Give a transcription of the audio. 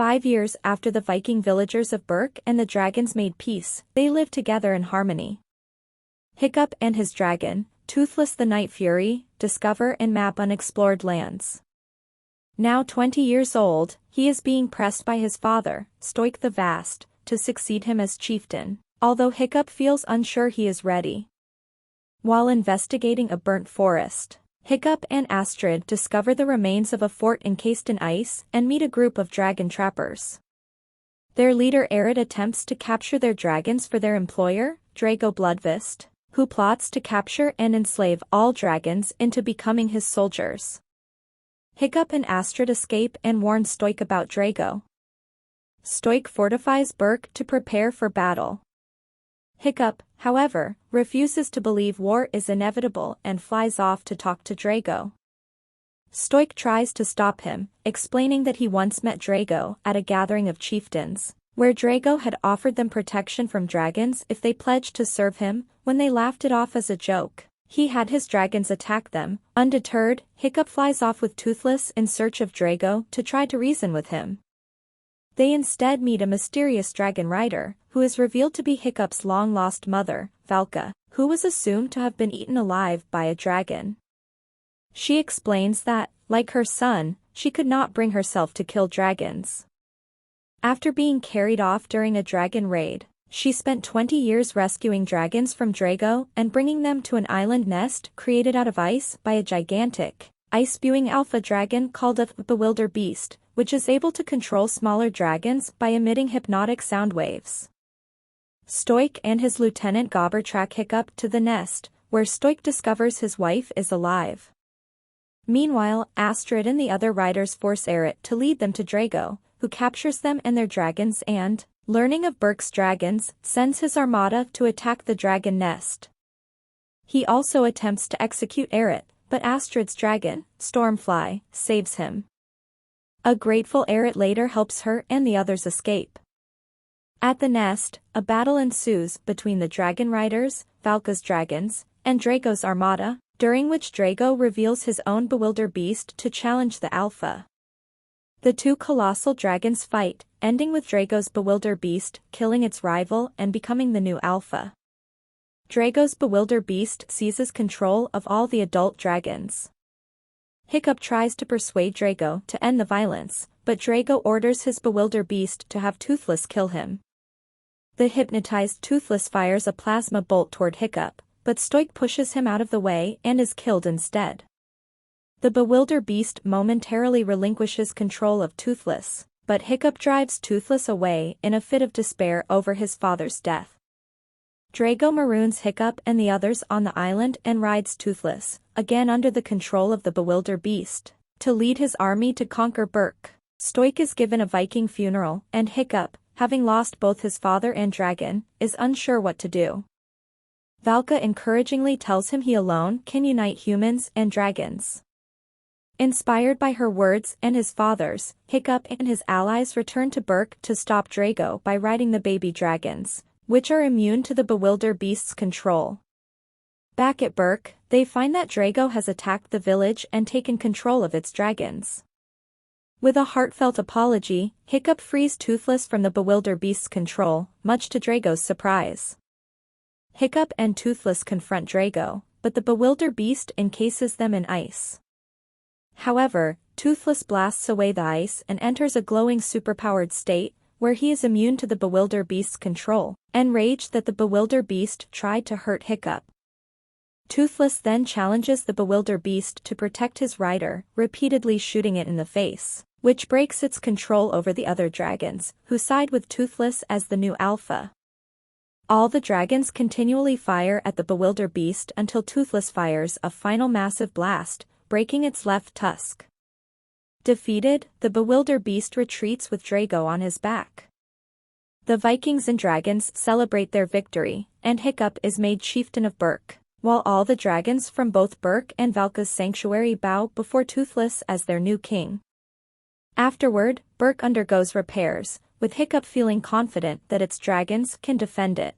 5 years after the Viking villagers of Berk and the dragons made peace, they lived together in harmony. Hiccup and his dragon, Toothless the Night Fury, discover and map unexplored lands. Now 20 years old, he is being pressed by his father, Stoick the Vast, to succeed him as chieftain, although Hiccup feels unsure he is ready. While investigating a burnt forest, Hiccup and Astrid discover the remains of a fort encased in ice and meet a group of dragon trappers. Their leader Astrid attempts to capture their dragons for their employer, Drago Bludvist, who plots to capture and enslave all dragons into becoming his soldiers. Hiccup and Astrid escape and warn Stoick about Drago. Stoick fortifies Berk to prepare for battle. Hiccup, however, refuses to believe war is inevitable and flies off to talk to Drago. Stoick tries to stop him, explaining that he once met Drago at a gathering of chieftains, where Drago had offered them protection from dragons if they pledged to serve him. When they laughed it off as a joke, he had his dragons attack them. Undeterred, Hiccup flies off with Toothless in search of Drago to try to reason with him. They instead meet a mysterious dragon rider, who is revealed to be Hiccup's long-lost mother, Valka, who was assumed to have been eaten alive by a dragon. She explains that, like her son, she could not bring herself to kill dragons. After being carried off during a dragon raid, she spent 20 years rescuing dragons from Drago and bringing them to an island nest created out of ice by a gigantic, ice-spewing alpha dragon called a bewildered beast, which is able to control smaller dragons by emitting hypnotic sound waves. Stoick and his lieutenant Gobber track Hiccup to the nest, where Stoick discovers his wife is alive. Meanwhile, Astrid and the other riders force Astrid to lead them to Drago, who captures them and their dragons and, learning of Berk's dragons, sends his armada to attack the dragon nest. He also attempts to execute Astrid, but Astrid's dragon, Stormfly, saves him. A grateful Astrid later helps her and the others escape. At the nest, a battle ensues between the dragon riders, Valka's dragons, and Drago's armada, during which Drago reveals his own bewildered beast to challenge the alpha. The two colossal dragons fight, ending with Drago's bewildered beast killing its rival and becoming the new alpha. Drago's bewildered beast seizes control of all the adult dragons. Hiccup tries to persuade Drago to end the violence, but Drago orders his bewildered beast to have Toothless kill him. The hypnotized Toothless fires a plasma bolt toward Hiccup, but Stoick pushes him out of the way and is killed instead. The bewildered beast momentarily relinquishes control of Toothless, but Hiccup drives Toothless away in a fit of despair over his father's death. Drago maroons Hiccup and the others on the island and rides Toothless, again under the control of the bewildered beast, to lead his army to conquer Berk. Stoick is given a Viking funeral, and Hiccup, having lost both his father and dragon, is unsure what to do. Valka encouragingly tells him he alone can unite humans and dragons. Inspired by her words and his father's, Hiccup and his allies return to Berk to stop Drago by riding the baby dragons, which are immune to the bewildered beast's control. Back at Berk, they find that Drago has attacked the village and taken control of its dragons. With a heartfelt apology, Hiccup frees Toothless from the bewildered beast's control, much to Drago's surprise. Hiccup and Toothless confront Drago, but the bewildered beast encases them in ice. However, Toothless blasts away the ice and enters a glowing superpowered state, where he is immune to the bewildered beast's control, enraged that the bewildered beast tried to hurt Hiccup. Toothless then challenges the bewildered beast to protect his rider, repeatedly shooting it in the face, which breaks its control over the other dragons, who side with Toothless as the new alpha. All the dragons continually fire at the bewildered beast until Toothless fires a final massive blast, breaking its left tusk. Defeated, the bewildered beast retreats with Drago on his back. The Vikings and dragons celebrate their victory, and Hiccup is made chieftain of Berk, while all the dragons from both Berk and Valka's sanctuary bow before Toothless as their new king. Afterward, Berk undergoes repairs, with Hiccup feeling confident that its dragons can defend it.